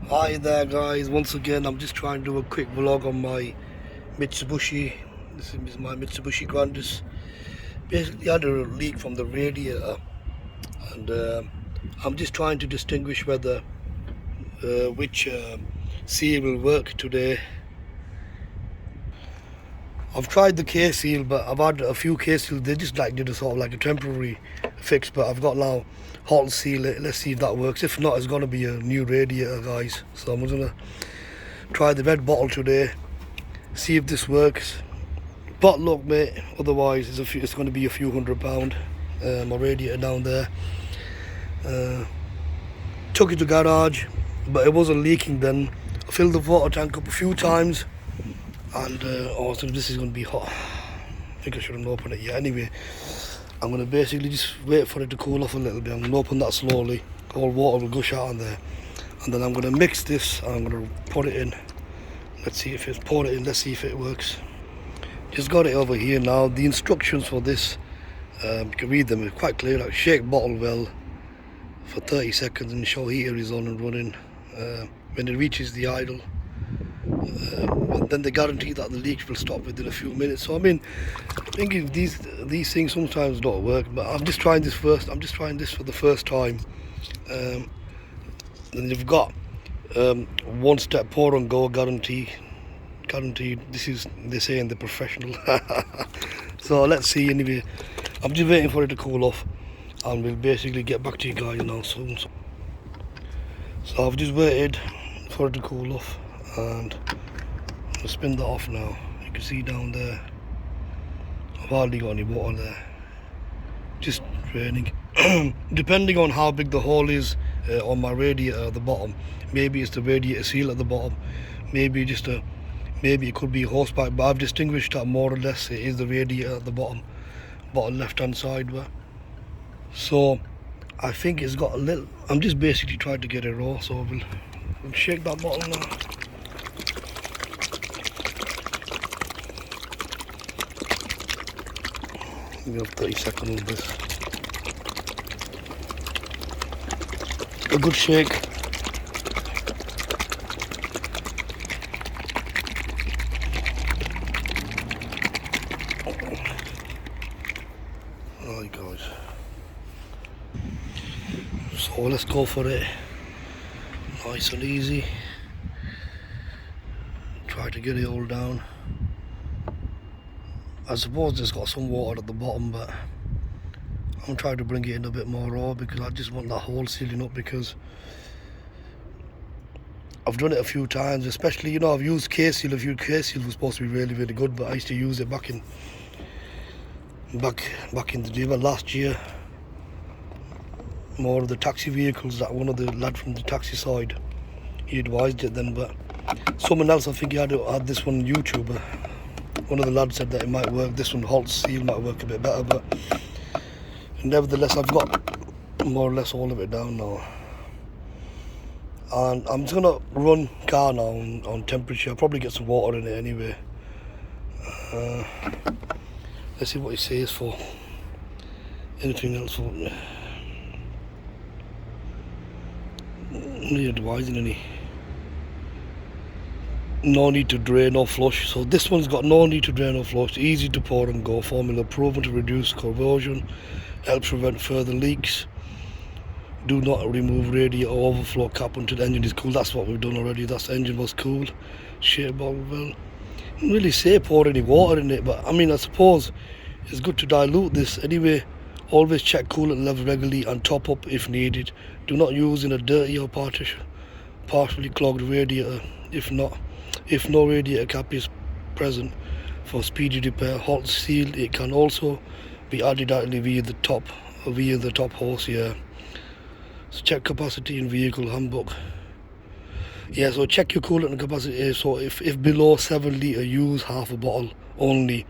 Hi there guys, once again I'm just trying to do a quick vlog on my Mitsubishi. This is my Mitsubishi Grandis. Basically I had a leak from the radiator and I'm just trying to distinguish whether which seal will work today. I've tried the K seal, but I've had a few K seals. They just like did a sort of like a temporary fix, but I've got now holts seal it. Let's see if that works. If not, it's gonna be a new radiator guys, so I'm gonna try the red bottle today, see if this works. But look mate, otherwise it's going to be a few £100. My radiator down there, took it to garage, but it wasn't leaking then. I filled the water tank up a few times and also this is going to be hot. I think I shouldn't open it yet. Anyway, I'm going to basically just wait for it to cool off a little bit. I'm going to open that slowly, all water will gush out on there, and then I'm going to mix this and I'm going to put it in. Let's see if it's poured it in, let's see if it works. Just got it over here now. The instructions for this, you can read them, it's quite clear. Like, shake bottle well for 30 seconds and ensure heater is on and running. When it reaches the idle, then they guarantee that the leaks will stop within a few minutes. So I mean, I think these things sometimes don't work, but I'm just trying this first. I'm just trying this for the first time. And you've got one step pour and go guaranteed. This is, they say in the professional. So let's see. Anyway, I'm just waiting for it to cool off and we'll basically get back to you guys now soon. So I've just waited for it to cool off and I'll spin that off now. You can see down there I've hardly got any water there, just raining. Depending on how big the hole is on my radiator at the bottom, maybe it's the radiator seal at the bottom, maybe it could be a hose pipe, but I've distinguished that more or less it is the radiator at the bottom left hand side. So I think it's got a little, I'm just basically trying to get it raw, so we'll shake that bottle now. We have 30 seconds of this. A good shake. Alright guys, so let's go for it. Nice and easy. Try to get it all down. I suppose it's got some water at the bottom, but I'm trying to bring it in a bit more raw because I just want that hole sealing up, because I've done it a few times, especially, you know, I've used K-Seal. A few K-Seal was supposed to be really, really good, but I used to use it back in the day, but last year, more of the taxi vehicles. That one of the lad from the taxi side, he advised it then, but someone else, I think he had this one on YouTube. One of the lads said that it might work, this one holts seal might work a bit better, but nevertheless I've got more or less all of it down now. And I'm just gonna run car now on temperature. I'll probably get some water in it anyway. Let's see what he says for anything else. Not advising any. No need to drain or flush. So this one's got no need to drain or flush. Easy to pour and go. Formula proven to reduce corrosion. Helps prevent further leaks. Do not remove radiator overflow cap until the engine is cool. That's what we've done already. That's the engine was cool. Shake bottle well. Didn't really say pour any water in it, but I mean, I suppose it's good to dilute this anyway. Always check coolant level regularly and top up if needed. Do not use in a dirty or partially clogged radiator. If no radiator cap is present for speedy repair, hot seal. It can also be added directly via the top hose here. So check capacity in vehicle handbook. Yeah, so check your coolant capacity. So if below 7 litre, use half a bottle only.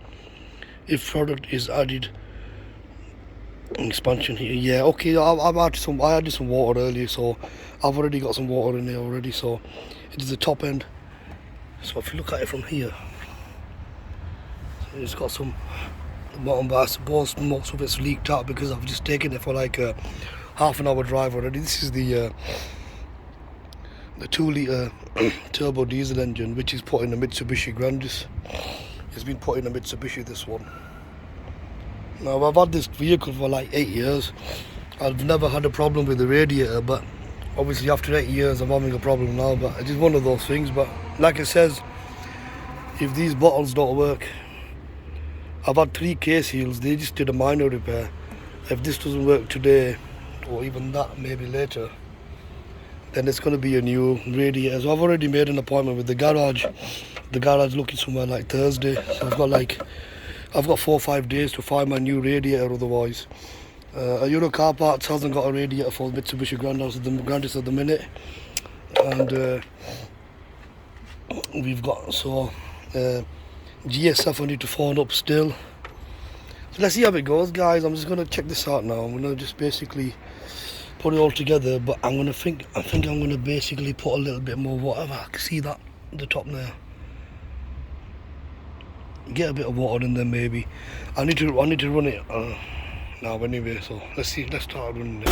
If product is added, expansion here. Yeah, okay. I added some water earlier, so I've already got some water in there already. So it is the top end. So if you look at it from here, it's got some the bottom, but I suppose most of it's leaked out because I've just taken it for like a half an hour drive already. This is the the 2 litre turbo diesel engine, which is put in a Mitsubishi Grandis. It's been put in a Mitsubishi, this one. Now I've had this vehicle for like 8 years. I've never had a problem with the radiator, but obviously after 8 years I'm having a problem now. But it's just one of those things. But like it says, if these bottles don't work, I've had 3 case seals, they just did a minor repair. If this doesn't work today, or even that maybe later, then it's going to be a new radiator. So I've already made an appointment with the garage. The garage looking somewhere like Thursday. So I've got 4 or 5 days to find my new radiator otherwise. Euro Car Parts hasn't got a radiator for Mitsubishi Grandis at the minute. And we've got, GSF I need to phone up still. So let's see how it goes, guys. I'm just going to check this out now. I'm going to just basically put it all together, but I think I'm going to basically put a little bit more water. I can see that at the top there. Get a bit of water in there maybe. I need to run it now anyway. So let's start running it.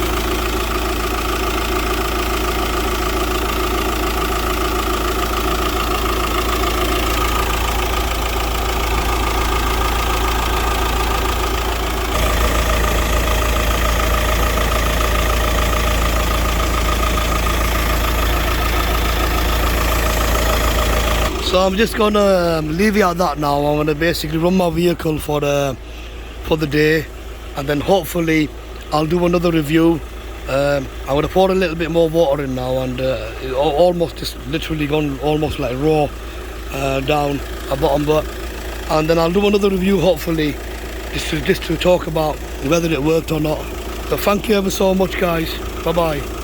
So I'm just gonna leave you at that now. I'm gonna basically run my vehicle for the day, and then hopefully I'll do another review. I'm gonna pour a little bit more water in now, and it almost just literally gone almost like raw down at bottom, and then I'll do another review hopefully, just to talk about whether it worked or not. So thank you ever so much, guys. Bye bye.